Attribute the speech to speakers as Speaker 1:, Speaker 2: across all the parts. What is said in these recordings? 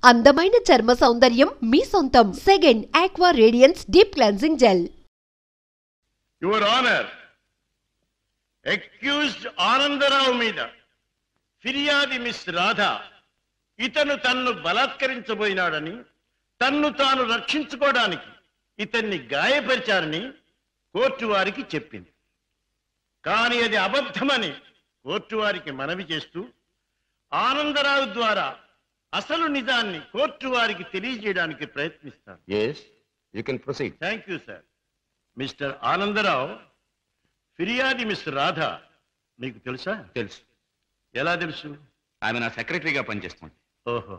Speaker 1: అందమైన చర్మ సౌందర్యం మీ సొంతం. Second aqua radiance deep cleansing gel.
Speaker 2: Your honour, accused Anandarao మీద ఫిర్యాది మిస్ రాధ ఇతను తన్ను బలాత్కరించబోయినాడని, తన్ను తాను రక్షించుకోవడానికి ఇతన్ని గాయపరిచారని కోర్టు వారికి చెప్పింది. కానీ అది అబద్ధమని కోర్టు వారికి మనవి చేస్తూ ఆనందరావు ద్వారా అసలు నిజాన్ని కోర్టు వారికి తెలియజేయడానికి ప్రయత్నిస్తాను.
Speaker 3: Yes, you can proceed.
Speaker 2: Thank you sir. Mister Anandarao, ఫిర్యాది మిస్ రాధ మీకు తెలుసా?
Speaker 3: తెలుసు.
Speaker 2: ఎలా తెలుసు?
Speaker 3: ఆమె నా సెక్రటరీగా పనిచేస్తుంది.
Speaker 2: ఓహో,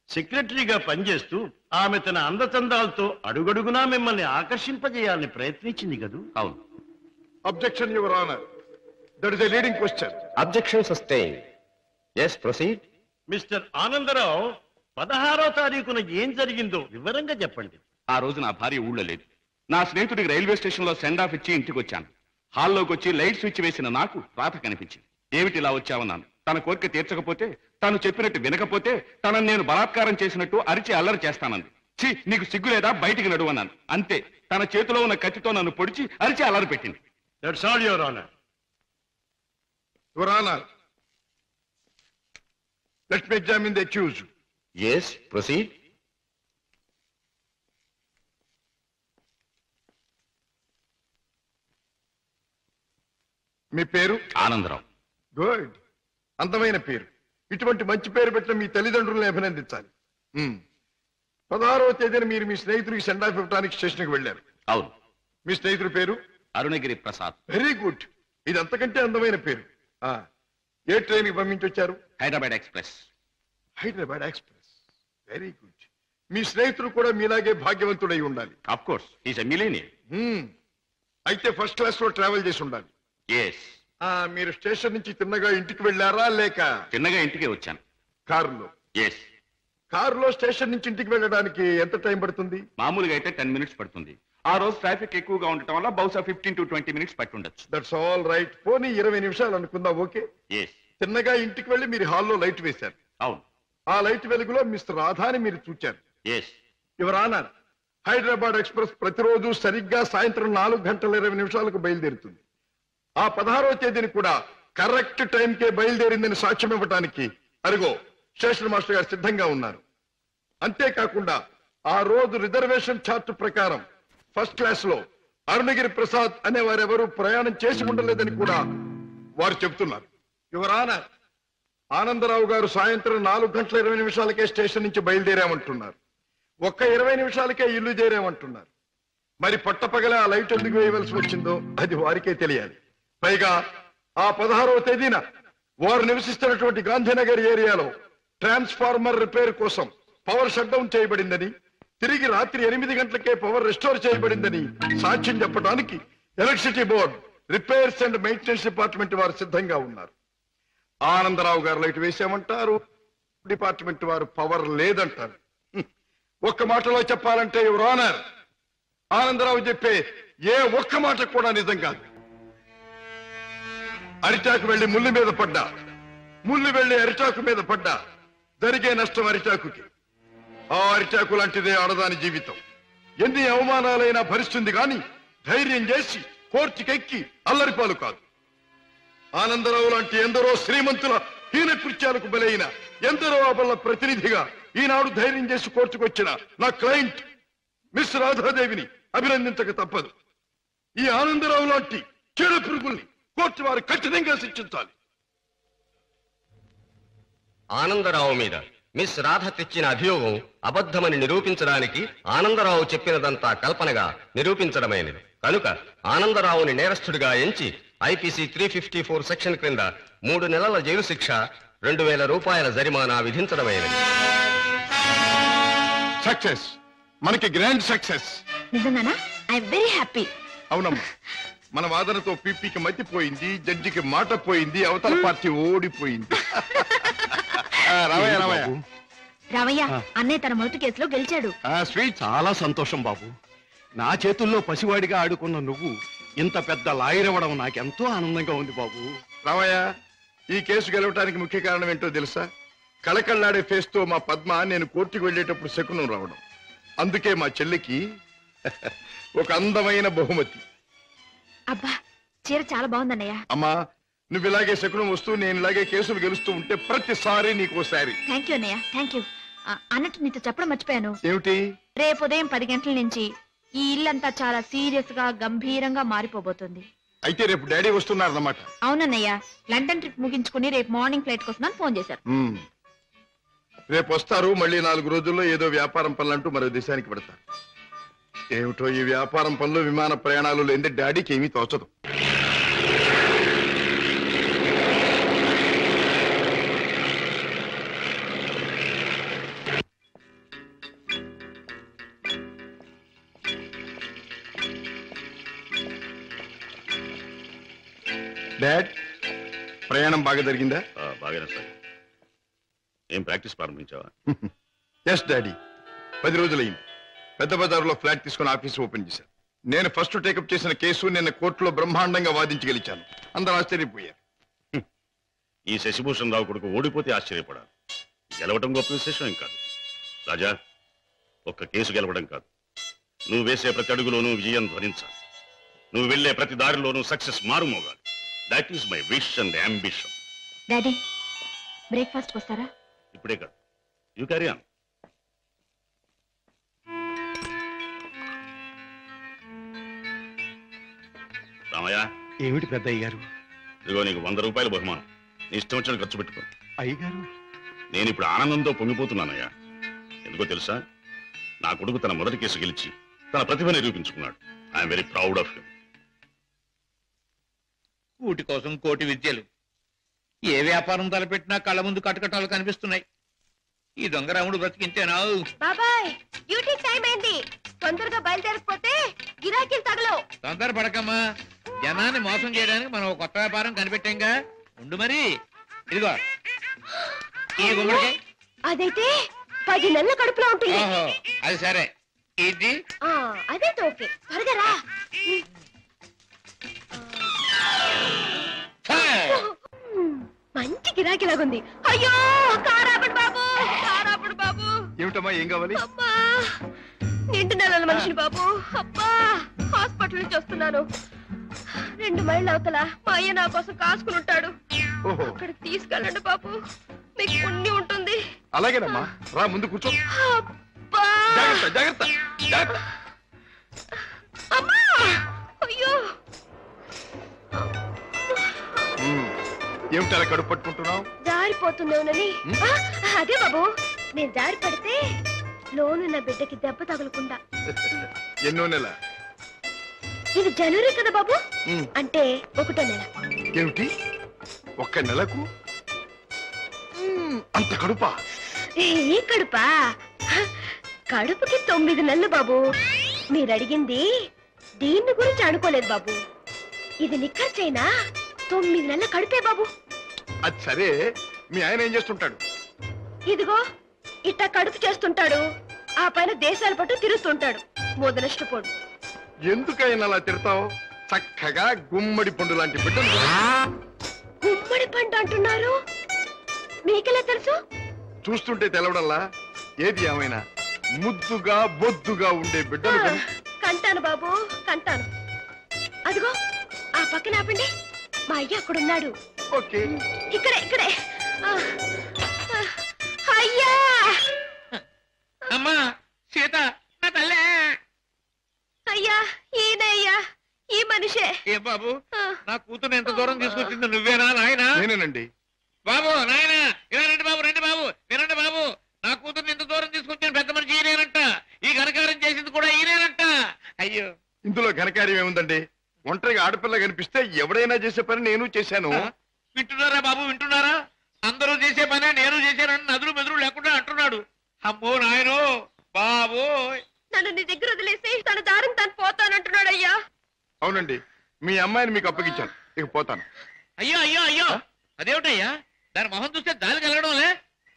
Speaker 2: సెక్రటరీగా పనిచేస్తూ ఆమె తన అందచందాలతో అడుగడుగునా మిమ్మల్ని ఆకర్షింపజేయాలని ప్రయత్నించింది కదూ?
Speaker 3: అవును.
Speaker 4: Objection, Your Honor. That is a leading question.
Speaker 3: Objection sustained. Yes, proceed.
Speaker 2: Mister Anandarao, 16వ తారీఖున ఏం జరిగిందో వివరంగా చెప్పండి.
Speaker 3: ఆ రోజు నా భార్య ఊళ్ళో లేదు. నా స్నేహితుడికి రైల్వే స్టేషన్ లో సెండ్ ఆఫ్ ఇచ్చి ఇంటికి వచ్చాను. హాల్లోకి వచ్చి లైట్ స్విచ్ వేసిన నాకు రాత కనిపించింది. ఏమిటి ఇలా వచ్చావన్నాను. తన కోరిక తీర్చకపోతే, తను చెప్పినట్టు వినకపోతే తనను నేను బలాత్కారం చేసినట్టు అరిచి అల్లరి చేస్తానంది. ఛీ, నీకు సిగ్గు లేదా, బయటికి నడువన్నాను. అంతే, తన చేతిలో ఉన్న కత్తితో నన్ను పొడిచి అరిచి అల్లరి పెట్టింది.
Speaker 2: That's all, your honour.
Speaker 4: Your Honor, let me examine the accused.
Speaker 3: Yes, proceed.
Speaker 4: మీ పేరు?
Speaker 3: ఆనందరావు.
Speaker 4: గుడ్, అందమైన పేరు. ఇటువంటి మంచి పేరు పెట్టిన మీ తల్లిదండ్రులను అభినందించాలి. 16వ తేదీన మీరు మీ స్నేహితుడికి సెండ్ ఆఫ్ ఇవ్వడానికి స్టేషన్కి వెళ్ళారు.
Speaker 3: అవును.
Speaker 4: మీ స్నేహితుడి పేరు?
Speaker 3: అరుణగిరి ప్రసాద్.
Speaker 4: వెరీ గుడ్, ఇది అంతకంటే అందమైన పేరు. ఏ ట్రైన్కి పంపించొచ్చారు?
Speaker 3: Hyderabad express.
Speaker 4: Hyderabad express, very good. మీ స్నేహితుడు కూడా మీలాగే భాగ్యవంతుడై ఉండాలి.
Speaker 3: Of course, is a millionaire.
Speaker 4: అయితే ఫస్ట్ క్లాస్ లో ట్రావెల్ చేసి ఉండాలి.
Speaker 3: ఎస్.
Speaker 4: మీరు స్టేషన్ నుంచి తిన్నగా ఇంటికి వెళ్ళారా, లేక
Speaker 3: చిన్నగా ఇంటికే వచ్చాను.
Speaker 4: కారులో?
Speaker 3: ఎస్.
Speaker 4: కారులో స్టేషన్ నుంచి ఇంటికి వెళ్ళడానికి ఎంత టైం పడుతుంది?
Speaker 3: మామూలుగా అయితే 10 minutes పడుతుంది. ఆ రోజు ట్రాఫిక్ ఎక్కువగా ఉండటం వల్ల బహుశా 15 to 20 minutes పట్టుండొచ్చు.
Speaker 4: That's all right. పోనీ 20 నిమిషాలు అనుకుందాం. ఓకే.
Speaker 3: ఎస్.
Speaker 4: తిన్నగా ఇంటికి వెళ్ళి మీరు హాల్లో లైట్ వేశారు.
Speaker 3: అవును.
Speaker 4: ఆ లైట్ వెలుగులో మిస్టర్ రాధాని మీరు చూచారు.
Speaker 3: Yes.
Speaker 4: Your honour, Hyderabad express ప్రతిరోజు సరిగ్గా సాయంత్రం 4:20 బయలుదేరుతుంది. ఆ 16వ తేదీని కూడా కరెక్ట్ టైంకే బయలుదేరిందని సాక్ష్యం ఇవ్వడానికి అరుగో స్టేషన్ మాస్టర్ గారు సిద్ధంగా ఉన్నారు. అంతేకాకుండా ఆ రోజు రిజర్వేషన్ చార్ట్ ప్రకారం ఫస్ట్ క్లాస్ లో అరుణగిరి ప్రసాద్ అనే వారెవరూ ప్రయాణం చేసి ఉండలేదని కూడా వారు చెబుతున్నారు. యువర్ ఆనర్, ఆనందరావు గారు సాయంత్రం 4:20 స్టేషన్ నుంచి బయలుదేరామంటున్నారు. ఒక్క 20 నిమిషాలకే ఇల్లు చేరామంటున్నారు. మరి పట్టపగల ఆ లైట్ ఎందుకు వేయవలసి వచ్చిందో అది వారికే తెలియాలి. పైగా ఆ 16వ తేదీన వారు నివసిస్తున్నటువంటి గాంధీనగర్ ఏరియాలో ట్రాన్స్ఫార్మర్ రిపేర్ కోసం పవర్ షట్ డౌన్ చేయబడిందని, తిరిగి రాత్రి 8 గంటలకే పవర్ రెస్టోర్ చేయబడిందని సాక్ష్యం చెప్పడానికి electricity board, repairs and maintenance department వారు సిద్ధంగా ఉన్నారు. ఆనందరావు గారు లైట్ వేసామంటారు, డిపార్ట్మెంట్ వారు పవర్ లేదంటారు. ఒక్క మాటలో చెప్పాలంటే యువర్ ఆనర్, ఆనందరావు చెప్పే ఏ ఒక్క మాట కూడా నిజం కాదు. అరిటాకు వెళ్లి ముళ్ళు మీద పడ్డా, ముళ్ళు వెళ్లి అరిటాకు మీద పడ్డా జరిగే నష్టం అరిటాకుకి. ఆ అరిటాకు లాంటిదే ఆడదాని జీవితం. ఎన్ని అవమానాలైనా భరిస్తుంది గాని ధైర్యం చేసి కోర్టుకెక్కి అల్లరిపాలు కాదు. ఆనందరావు లాంటి ఎందరో శ్రీమంతుల హీన కృత్యాలకు బలైన ఎందరో అబల ప్రతినిధిగా ఈనాడు ధైర్యం చేసి కోర్టుకొచ్చిన నా క్లయింట్ మిస్ రాధాదేవిని అభినందించక తప్పదు. ఈ ఆనందరావు లాంటి చెడు పురుగుల్ని కోర్టు వారు కఠినంగా శిక్షించాలి.
Speaker 5: ఆనందరావు మీద మిస్ రాధ తెచ్చిన అభియోగం అబద్ధమని నిరూపించడానికి ఆనందరావు చెప్పినదంతా కల్పనగా నిరూపించడమైనది. కనుక ఆనందరావుని నేరస్తుడిగా ఎంచి ఐపీసీ 354 సెక్షన్ క్రింద 3 నెలల జైలు శిక్ష, 2000 రూపాయల జరిమానా విధించడమైనది.
Speaker 4: సక్సెస్, మనకి గ్రాండ్ సక్సెస్.
Speaker 6: నిజంగానా? I very happy.
Speaker 4: అవునమ్మా, మన వాదనతో పీపీకి మతిపోయింది, జడ్జికి మాట పోయింది, అవతల పార్టీ ఓడిపోయింది.
Speaker 6: రావయ్య, అన్నయ్య తన మొదటి కేసులో గెలిచాడు.
Speaker 7: చాలా సంతోషం బాబు. నా చేతుల్లో పసివాడిగా ఆడుకున్న నువ్వు ఇంత పెద్ద లాయర్ అవ్వడం నాకెంతో ఆనందంగా ఉంది బాబు.
Speaker 4: రామయ్య, ఈ కేసు గెలవటానికి ముఖ్య కారణం ఏంటో తెలుసా? కళకళ్ళాడే ఫేస్ తో మా పద్మ నేను కోర్టుకు వెళ్ళేటప్పుడు శకునం రావడం. అందుకే మా చెల్లికి ఒక అందమైన బహుమతి.
Speaker 6: అబ్బా చీర చాలా బాగుందన్నయ్య.
Speaker 4: అమ్మా నువ్వు ఇలాగే శకునం వస్తూ నేను ఇలాగే కేసులు గెలుస్తూ ఉంటే ప్రతిసారి నీకోసారి.
Speaker 6: థ్యాంక్ యూ అన్నయ్య, థ్యాంక్ యూ. అన్నట్టు నీతో చెప్పడం మర్చిపోయాను.
Speaker 4: ఏమిటి?
Speaker 6: రేపు ఉదయం 10 గంటల నుంచి ఈ ఇల్లంతా చాలా సీరియస్ గా గంభీరంగా మారిపోబోతుంది.
Speaker 4: అయితే రేపు డాడీ వస్తున్నారన్నమాట.
Speaker 6: అవునన్నయ్య, లండన్ ట్రిప్ ముగించుకుని రేపు మార్నింగ్ ఫ్లైట్ కోసం ఫోన్ చేశారు.
Speaker 4: రేపు వస్తారు. మళ్ళీ 4 రోజుల్లో ఏదో వ్యాపారం పనులంటూ మరో దేశానికి పెడతారు. ఏమిటో ఈ వ్యాపారం పనులు విమాన ప్రయాణాలు లేని డాడీకి ఏమీ తోచదు. డాడ్ ప్రయాణం బాగా జరిగిందా?
Speaker 2: బాగానే సార్. ఏం ప్రాక్టీస్ ప్రారంభించావా?
Speaker 4: ఎస్ డాడీ, 10 రోజులైంది. పెద్ద బజార్లో ఫ్లాట్ తీసుకుని ఆఫీస్ ఓపెన్ చేశాను. నేను ఫస్ట్ టేకప్ చేసిన కేసు నిన్న కోర్టులో బ్రహ్మాండంగా వాదించి గెలిచాను. అందరూ ఆశ్చర్యపోయారు.
Speaker 2: ఈ శశిభూషణ్ రావు కొడుకు ఓడిపోతే ఆశ్చర్యపడాలి. గెలవడం గొప్ప విశేషం ఏం కాదు. రాజా, ఒక్క కేసు గెలవడం కాదు, నువ్వు వేసే ప్రతి అడుగులోనూ విజయం ధ్వనించాలి. నువ్వు వెళ్లే ప్రతి దారిలోనూ సక్సెస్ మారుమోగాలి. That is my wish and ambition.
Speaker 6: Daddy breakfast వస్తారా?
Speaker 2: ఇప్పుడే కాదు, యూ క్యారీ ఆన్. రామయ్య,
Speaker 7: ఏమిటి పెద్ద అయ్యారు?
Speaker 2: ఇదిగో నీకు 100 రూపాయల బహుమానం. నీ ఇష్టం వచ్చిన ఖర్చు పెట్టుకో.
Speaker 7: అయ్యగారు,
Speaker 2: నేను ఇప్పుడు ఆనందంతో పొంగిపోతున్నానయ్యా. ఎందుకో తెలుసా? నా కొడుకు తన మొదటి కేసు గెలిచి తన ప్రతిభ నిరూపించుకున్నాడు. I'm very proud of him.
Speaker 8: కూటి కోసం కోటి విద్యలు. ఏ వ్యాపారం తలపెట్టినా కళ్ళ ముందు కటకటాలు కనిపిస్తున్నాయి. ఈ దొంగరాముడు బ్రతికించేనా?
Speaker 6: బాబాయ్ డ్యూటీ టైం అయింది, తొందరగా బయలుదేరకపోతే గిరాకీలు తగలవు.
Speaker 8: తొందర పడకమ్మా, జనాన్ని మోసం చేయడానికి మనం ఒక కొత్త వ్యాపారం కనిపెట్టాంగా. ఉండు మరి. ఇదిగో ఈ గుమ్మడికాయ.
Speaker 6: అదైతే 10 నెలల కడుపులో ఉంటుంది.
Speaker 8: ఓహో అది సరే. ఇది
Speaker 6: అదైతే ఓకే. త్వరగా రా. మంచి గిరాకీలాగుంది. అయ్యో కారాపడు బాబు, కారాపడు బాబు.
Speaker 4: ఏమిటమ్మా, ఏం కావాలి?
Speaker 6: అబ్బా నిండు నెలల మనిషిని బాబు. అబ్బా హాస్పిటల్ నుంచి వస్తున్నాను. 2 మైళ్ళ అవతల మా అయ్య నా కోసం కాసుకుని ఉంటాడు. అక్కడికి తీసుకెళ్ళండి బాబు, మీకు పుణ్యం ఉంటుంది.
Speaker 4: అలాగేనమ్మా, రా ముందు కూర్చో.
Speaker 6: అబ్బా
Speaker 4: జాగ్రత్త జాగ్రత్త జాగ్రత్త.
Speaker 6: అమ్మా అయ్యో.
Speaker 4: ఏమిటి అలా కడుపు పట్టుకుంటున్నావు?
Speaker 6: జారిపోతుందేమోనని. అదే బాబు, నేను జారి పడితే లోనున్న బిడ్డకి దెబ్బ తగలకుండా.
Speaker 4: ఎన్నో నెల?
Speaker 6: ఇది జనవరి కదా బాబు, అంటే 1వ నెల.
Speaker 4: ఏమిటి 1 నెలకు అంత కడుపా?
Speaker 6: ఏ కడుపా? కడుపుకి 9 నెలలు బాబు. మీరు అడిగింది దీన్ని గురించి అనుకోలేదు బాబు. ఇది నిక్కర్చైనా 9 నెలల కడుపే బాబు.
Speaker 4: అది సరే, మీ ఆయన ఏం చేస్తుంటాడు?
Speaker 6: ఇదిగో ఇట్ట కడుపు చేస్తుంటాడు, ఆ పైన దేశాల పట్టు తిరుగుతుంటాడు. మొదలష్టపోడు.
Speaker 4: ఎందుకైనా అలా తిడతావు? చక్కగా గుమ్మడి పండు లాంటి బిడ్డలు.
Speaker 6: గుమ్మడి పండు అంటున్నారు, మీకెలా తెలుసు?
Speaker 4: చూస్తుంటే తెలవడంలా. ఏది ఏమైనా ముద్దుగా బొద్దుగా ఉండే బిడ్డలు.
Speaker 6: కంటాను బాబు, కంటాను. అదిగో ఆ పక్కన ఆపండి, మా అయ్య అక్కడున్నాడు.
Speaker 4: ఓకే,
Speaker 6: ఇక్కడే ఇక్కడే. అయ్యా
Speaker 8: అమ్మా సీత, నా తల్లే.
Speaker 6: అయ్యా ఈయన అయ్యా, ఈ మనిషే.
Speaker 8: ఏ బాబు, నా కూతురు ఎంత దూరం తీసుకొచ్చింది నువ్వేనా నాయనా?
Speaker 4: నేనేనండి.
Speaker 8: బాబు నాయన ఇలా రండి బాబు, రండి బాబు, వినండి బాబు. నా కూతురు ఎంత దూరం తీసుకొచ్చిన పెద్ద మనిషి ఈయనేనంట. ఈ ఘనకారం చేసింది కూడా ఈయనేనంట. అయ్యో,
Speaker 4: ఇందులో ఘనకార్యం ఏముందండి? ఒంటరిగా ఆడపిల్ల కనిపిస్తే ఎవడైనా చేసే పని నేను చేశాను.
Speaker 8: వింటున్నారా బాబు, వింటున్నారా? అందరూ చేసే పనే నేను చేశానని నదులు మెదులు లేకుండా అంటున్నాడు. అమ్మో నాయనో బాబు.
Speaker 6: నన్ను నీ దగ్గర వదిలేసి తన దారిని తను పోతానంటున్నాడు అయ్యా.
Speaker 4: అవునండి, మీ అమ్మాయిని మీకు అప్పగించాను, ఇక పోతాను.
Speaker 8: అయ్యో అయ్యో అయ్యో, అదేమిటయ్యా? దాని మొహం చూస్తే దానికి వెళ్ళడంలే,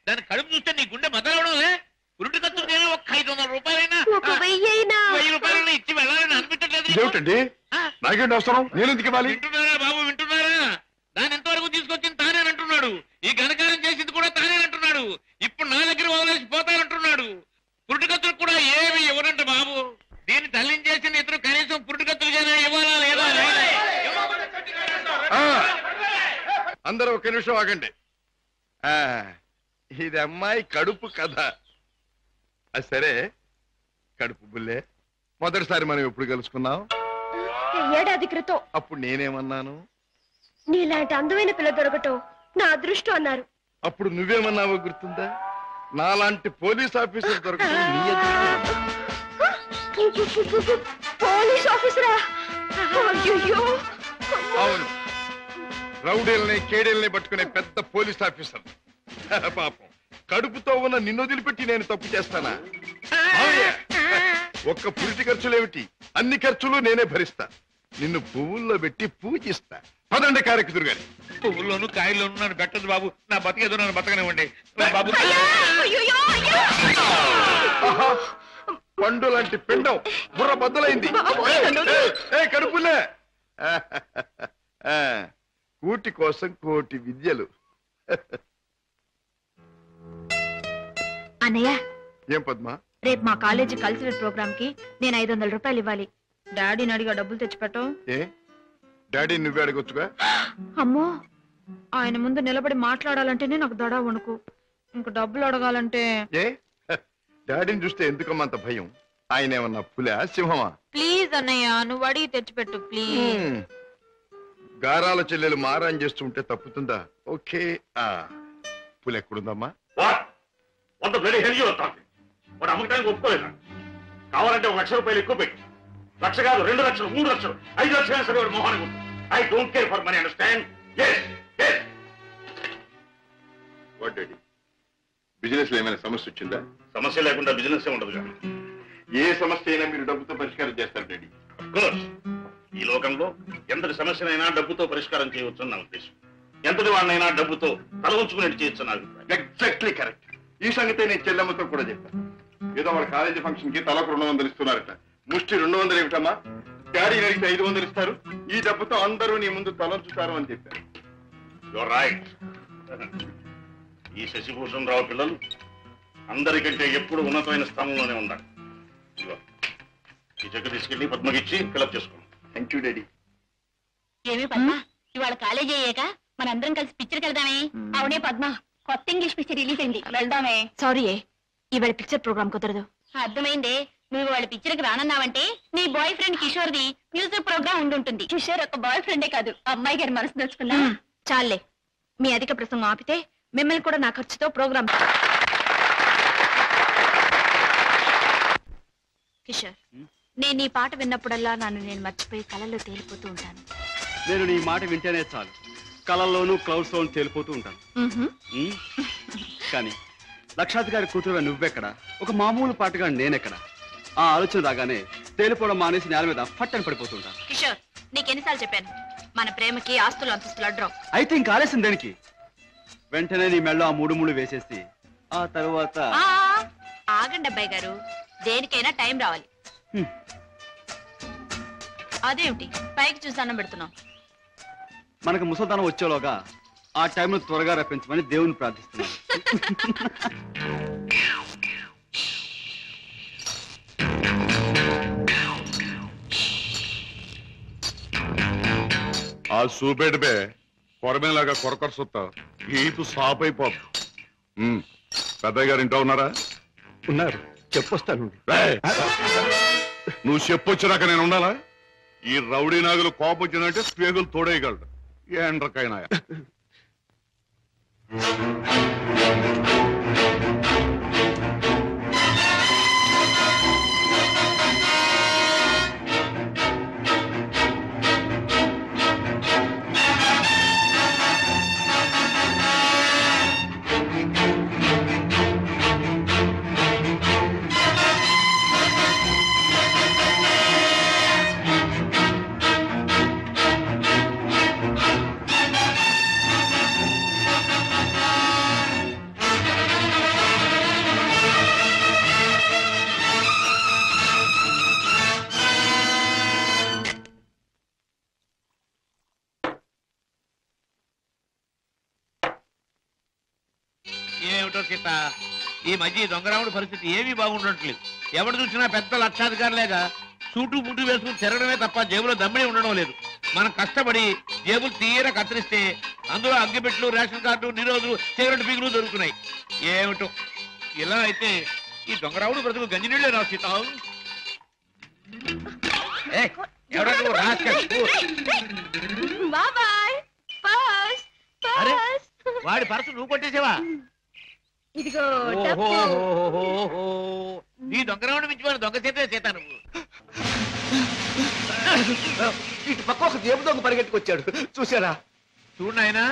Speaker 8: దాని కడుపు చూస్తే నీ గుండె మదలవడంలే. ఉరుటి ఖర్చు నేను ఒక 500 రూపాయలైనా, 1000 రూపాయలైనా ఇచ్చి వెళ్ళాలని అనిపించట్లేదు.
Speaker 4: ఏమిటండి నాకేంటి అవసరం? నేను ఎందుకు ఇవ్వాలి?
Speaker 8: వింటున్నారా బాబు, వింటున్నారా? దాని ఎంతవరకు తీసుకొచ్చింది తానేనంటున్నాడు. ఈ ఘనకారం చేసింది కూడా తానేనంటున్నాడు.
Speaker 4: అందరూ ఒక నిమిషం ఆగండి. ఇది అమ్మాయి కడుపు కథ. అది సరే, కడుపు బుల్లే, మొదటిసారి మనం ఎప్పుడు కలుసుకున్నాం?
Speaker 6: ఏడాది క్రితం.
Speaker 4: అప్పుడు నేనేమన్నాను?
Speaker 6: నీలాంటి అందమైన పిల్ల దొరకటం నా అదృష్టం అన్నారు.
Speaker 4: అప్పుడు నువ్వేమన్నావో గుర్తుందా? నాలాంటి పోలీస్ ఆఫీసర్ దొరకటం నీ అదృష్టం.
Speaker 6: పోలీస్ ఆఫీసరా?
Speaker 4: అవును, రౌడీల్ని కేడీల్ని పట్టుకునే పెద్ద పోలీస్ ఆఫీసర్. పాపం, కడుపుతో ఉన్న నిన్ను వదిలిపెట్టి నేను తప్పు చేస్తానా? ఒక్క పురిటి ఖర్చులేమిటి, అన్ని ఖర్చులు నేనే భరిస్తా. నిన్ను పువ్వుల్లో పెట్టి పూజిస్తా. పదండి కారెక్కుదురు గాని.
Speaker 8: పువ్వుల్లోనూ కాయల్లోనూ నన్ను పెట్టదు బాబు. నా బతికేదో నన్ను బతకనివ్వండి బాబు.
Speaker 4: పండు లాంటి పిండం బుర్ర బద్దలైంది. కడుపులే, కూటి కోసం కోటి విద్యలు.
Speaker 9: అన్నయ్య,
Speaker 4: ఏం పద్మా?
Speaker 9: రేపు మా కాలేజీ కల్చరల్ ప్రోగ్రామ్ కి నేను 500 రూపాయలు ఇవ్వాలి. డాడీని అడిగా డబ్బులు తెచ్చిపెట్టం.
Speaker 4: ఏ, డాడీ నువ్వే అడగొచ్చుగా.
Speaker 9: అమ్మో, ఆయన ముందు నిలబడి మాట్లాడాలంటేనే నాకు దడ వణుకు. ఇంక డబ్బులు అడగాలంటే
Speaker 4: ఏ, డాడీని చూస్తే ఎందుకమ్మా అంత భయం? ఆయన ఏమన్నా పులా సింహమా?
Speaker 9: ప్లీజ్ అన్నయ్య, నువ్వు అడిగి తెచ్చిపెట్టు ప్లీజ్.
Speaker 4: గారాల చెల్లెలు మారాన్ చేస్తుంటే తప్పుతుందా? ఓకే. పులి ఎక్కడుందమ్మా?
Speaker 2: వాడు అమ్మకానికి ఒప్పుకోలేదా? కావాలంటే 1 లక్ష రూపాయలు ఎక్కువ పెట్టి, 1 లక్ష కాదు, 2 లక్షలు, 3 లక్షలు, 5 లక్షలు సరే వాడు మొహానికి ఉంటుంది. I don't care for money, understand?
Speaker 4: Business లో ఏమైనా సమస్య వచ్చిందా?
Speaker 2: సమస్య లేకుండా బిజినెస్ ఉండదుగా.
Speaker 4: ఏ సమస్య అయినా మీరు డబ్బుతో పరిష్కారం చేస్తారు డాడీ.
Speaker 2: ఈ లోకంలో ఎంతటి సమస్యనైనా డబ్బుతో పరిష్కారం చేయవచ్చు నా ఉద్దేశం. ఎంతటి వాడినైనా డబ్బుతో తల ఉంచుకునేట్టు చేయొచ్చు నా అభిప్రాయం.
Speaker 4: Exactly correct. ఈ సంగతే నేను చెల్లెమ్మతో కూడా చెప్పాను. ఏదో వాళ్ళ కాలేజీ ఫంక్షన్ కి తలకు 200 ఇస్తున్నారట. ముష్టి 200 ఏమిటమ్మా? డాడీ అడిగితే 500 ఇస్తారు. ఈ డబ్బుతో అందరూ నీ ముందు తలంచుతారు అని చెప్పారు.
Speaker 2: Your right. ఈ శశిభూషణ్ రావు పిల్లలు అందరికంటే ఎప్పుడు ఉన్నతమైన స్థానంలోనే ఉండాలి. ఈ చెక్ తీసుకెళ్లి పద్మకిచ్చి ఫిలప్ చేసుకోండి.
Speaker 4: Thank you daddy.
Speaker 6: ఏమి పద్మ, ఇవాళ కాలేజీ అయ్యాక మనందరం కలిసి పిక్చర్కి వెళ్దామే? అవునే పద్మ, కొత్త ఇంగ్లీష్ పిక్చర్ రిలీజ్ అయింది, వెళ్దామే.
Speaker 9: సారీ, ఇవాళ పిక్చర్ ప్రోగ్రామ్ కుదరదు.
Speaker 6: అర్థమైందే, నువ్వు వాళ్ళ పిక్చర్కి రానన్నావంటే నీ బాయ్ ఫ్రెండ్ కిషోర్ ది మ్యూజిక్ ప్రోగ్రామ్ ఉండుంటుంది. కిషోర్ ఒక బాయ్ ఫ్రెండే కాదు, అమ్మాయి గారి మనసు దోచుకున్నా.
Speaker 9: చాలే, మీ అధిక ప్రసంగం ఆపితే మిమ్మల్ని కూడా నా ఖర్చుతో ప్రోగ్రామ్. కిషోర్, నేను ఈ పాట విన్నప్పుడల్లా నన్ను నేను మర్చిపోయి కళల్లో తేలిపోతూ ఉంటాను.
Speaker 7: నేను నీ మాట వింటేనే చాలు, కళల్లోనూ క్లౌడ్స్ లోనూ తేలిపోతూ ఉంటాను. కానీ లక్షాధికారి కూతురుగా నువ్వెక్కడ, ఒక మామూలు పాటగా నేనెక్కడ? ఆ ఆలోచన రాగానే తేలిపోవడం మానేసి నేల మీద ఫట్టని పడిపోతుంటాను.
Speaker 9: కిషోర్, నీకెన్నిసార్లు చెప్పాను, మన ప్రేమకి ఆస్తులు అంతస్తులు అడ్డం.
Speaker 7: అయితే ఇంక ఆలస్యం దేనికి? వెంటనే నీ మెళ్ళో ఆ 3 ముళ్ళు వేసేసి ఆ తరువాత.
Speaker 9: ఆగండి అబ్బాయి గారు, దేనికైనా టైం రావాలి. అదేమిటి పైకి చూసి అన్నం పెడుతున్నాం?
Speaker 7: మనకు ముసల్దానం వచ్చేలోగా ఆ టైంను త్వరగా రప్పించమని దేవుని ప్రార్థిస్తున్నాను.
Speaker 4: ఆ సూపేటబే కొరమేలాగా కొరకొర సుత్తా ఈపు సాప్ అయిపోదు. పెద్దయ్య గారు ఇంట్లో ఉన్నారా?
Speaker 7: ఉన్నారు, చెప్పొస్తాను.
Speaker 4: నువ్వు చెప్పొచ్చినాక నేను ఉండాలా? ఈ రౌడీ నాగులు కోపం వచ్చిందంటే స్పేగులు తోడేయగలడు. ఏండ్రకైనా
Speaker 8: ఏమిటో సీత, ఈ మధ్య దొంగరాముడి పరిస్థితి ఏమీ బాగుండట్లేదు. ఎవరు చూసినా పెద్ద లక్షాధికారులేగా సూటు బుట్టు వేసుకుని తిరగడమే తప్ప జేబులో దమ్మిడి ఉండడం లేదు. మనం కష్టపడి జేబులు తీర కత్తిరిస్తే అందులో అగ్గిపెట్లు, రేషన్ కార్డు, నిరోధులు, సిగరెట్ బిగులు దొరుకుతున్నాయి. ఏమిటో ఇలా అయితే ఈ దొంగరావుడు బ్రతుకు గంజినీళ్ళే రాసితావు. ఎవడా నువ్వు వాడి పరసు నువ్వు కొట్టేసావా?
Speaker 6: ఇదిగో
Speaker 8: నీ దొంగరావుడు మించి దొంగ చేతే చేతా నువ్వు.
Speaker 10: ఇటు పక్క ఒక జేబు దొంగ పరిగెట్టుకొచ్చాడు, చూసారా?
Speaker 8: చూడు నాయనా,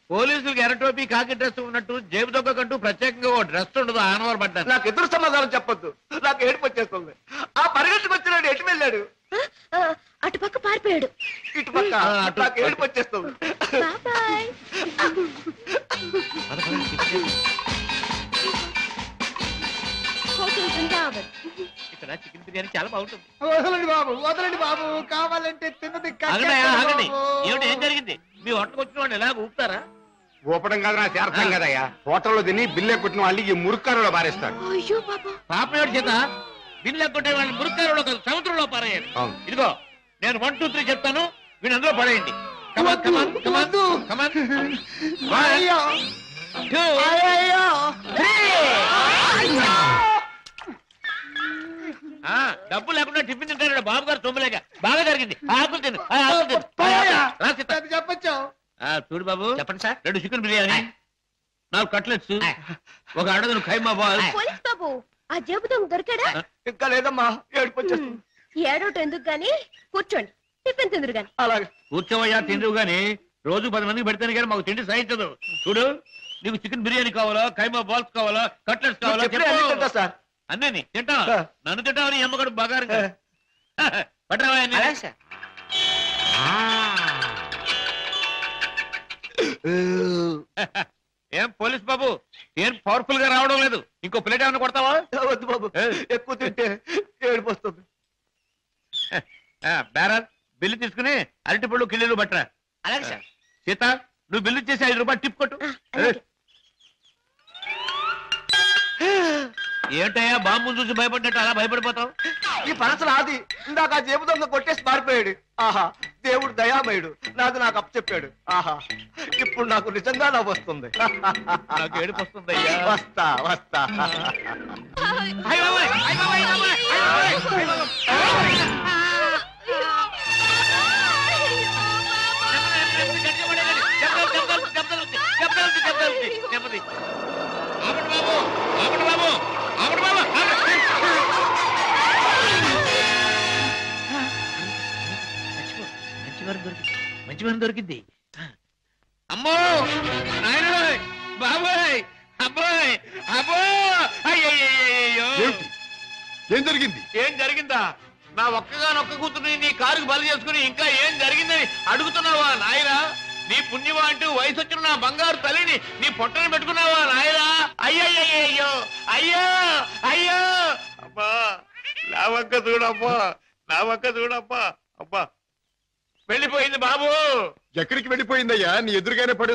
Speaker 8: పోలీసులకు ఎర్రటోపీ కాకి డ్రెస్ ఉన్నట్టు జేబు దొంగకంటూ ప్రత్యేకంగా ఓ డ్రెస్ ఉండదు. ఆనవర్ పడ్డాను.
Speaker 10: నాకు ఎదురు సమాధానం చెప్పొద్దు, నాకు ఏడుపు వచ్చేస్తుంది. ఆ పరిగెట్టుకొచ్చినాడు ఎటు వెళ్ళాడు?
Speaker 6: అటు పక్క పారిపోయాడు.
Speaker 10: ఇటు పక్క నాకు ఏడుపు వచ్చేస్తుంది.
Speaker 8: ఇక్కడ చికెన్ బిర్యానీ చాలా బాగుంటుంది.
Speaker 10: వదలండి బాబు, వదలండి బాబు, కావాలంటే తిన్నది.
Speaker 8: ఏమిటి, ఏం జరిగింది? మీ హోటల్కి వచ్చిన వాళ్ళు ఎలాగ ఊపుతారా?
Speaker 10: ఊపడం కాదు, నా చేర్థం కదయ్యా. హోటల్లో తిని బిల్లే కొట్టిన వాళ్ళు ఈ మురుక్కారులో పారేస్తాడు.
Speaker 8: పాపం ఎవరి చేత బిల్లు ఎక్కొట్టే వాళ్ళని మురుక్కారులో కాదు, సముద్రంలో పారేయండి. ఇదిగో నేను 1, 2, 3 చెప్తాను, వీళ్ళు అందులో పడేయండి. డబ్బు లేకుండా టిఫిన్ తింటాడు బాబు గారు. సొమ్ములేక బాగా జరిగింది. ఆకులు తిను, ఆకులు తిను.
Speaker 10: చెప్పచ్చు.
Speaker 8: చూడు బాబు, చెప్పండి సార్. 2 చికెన్ బిర్యానీ, 4 కట్లెట్స్, ఒక అడగను ఖైమా బాల్.
Speaker 6: పోలీస్ బాబు, ఆ జేబు దొంగ దొరికాడా?
Speaker 10: ఇంకా లేదమ్మా, ఏడుపు వచ్చేస్తుంది.
Speaker 6: ఏడోటి ఎందుకు గాని, కూర్చోండి, టిఫిన్ తిందురు గాని.
Speaker 10: అలాగే
Speaker 8: కూర్చోవయ్యా, తిందువు గాని. రోజు 10 మందికి పెడతాను కానీ మాకు తిండి సహించదు. చూడు, నీకు చికెన్ బిర్యానీ కావాలా, ఖైమా బాల్స్ కావాలా, కట్లెట్స్ కావాలా?
Speaker 10: సార్
Speaker 8: అన్నీ తింటా. నన్ను తింటావని అమ్మగడు బాగా పట్టరావా? ఏం పోలీస్ బాబు, ఏం పవర్ఫుల్ గా రావడం లేదు? ఇంకో ప్లేట్ ఏమైనా కొడతావా?
Speaker 10: వద్దు బాబు, ఎక్కువ తింటే ఏడుపు వస్తుంది.
Speaker 8: బేరర్, బిల్లు తీసుకుని అరటిపళ్ళు కిళ్ళీలు పట్టరా.
Speaker 10: అలాగే సార్.
Speaker 8: సీత, నువ్వు బిల్లు చేసి 5 రూపాయలు టిప్ కొట్టు. ఏంటయ్యా బాంబు చూసి భయపడ్డట్టు అలా భయపడిపోతావు?
Speaker 10: ఈ పనస నాది. ఇందాక ఆ జేబు దొంగ కొట్టేసి పారిపోయాడు. ఆహా, దేవుడు దయామయుడు, నాది నాకు అప్పచెప్పాడు. ఆహా, ఇప్పుడు నాకు నిజంగా నవ్వు వస్తుంది.
Speaker 8: నాకు ఏడుపు వస్తుందయ్యా.
Speaker 10: వస్తా వస్తా.
Speaker 8: మంచి వారం దొరికింది. అమ్మో నాయన, బాబాయ్, అబ్బాయ్, అబ్బో, అయ్యో.
Speaker 4: ఏం జరిగింది?
Speaker 8: ఏం జరిగిందా? నా ఒక్కగానొక్క కూతుర్ని నీ కారుకు బలి చేసుకుని ఇంకా ఏం జరిగిందని అడుగుతున్నావా నాయనా? నీ పుణ్యమా అంటూ వయసు వచ్చిన నా బంగారు తల్లిని నీ పొట్టని పెట్టుకున్నావా నాయనా? అయ్యయ్యో, అయ్యో అయ్యో. అబ్బా, నా వంక చూడమ్మా, నా వంక చూడమ్మా. అబ్బా, వెళ్ళిపోయింది బాబు.
Speaker 4: ఎక్కడికి వెళ్ళిపోయిందయ్యా? నీ ఎదురుగానే పడి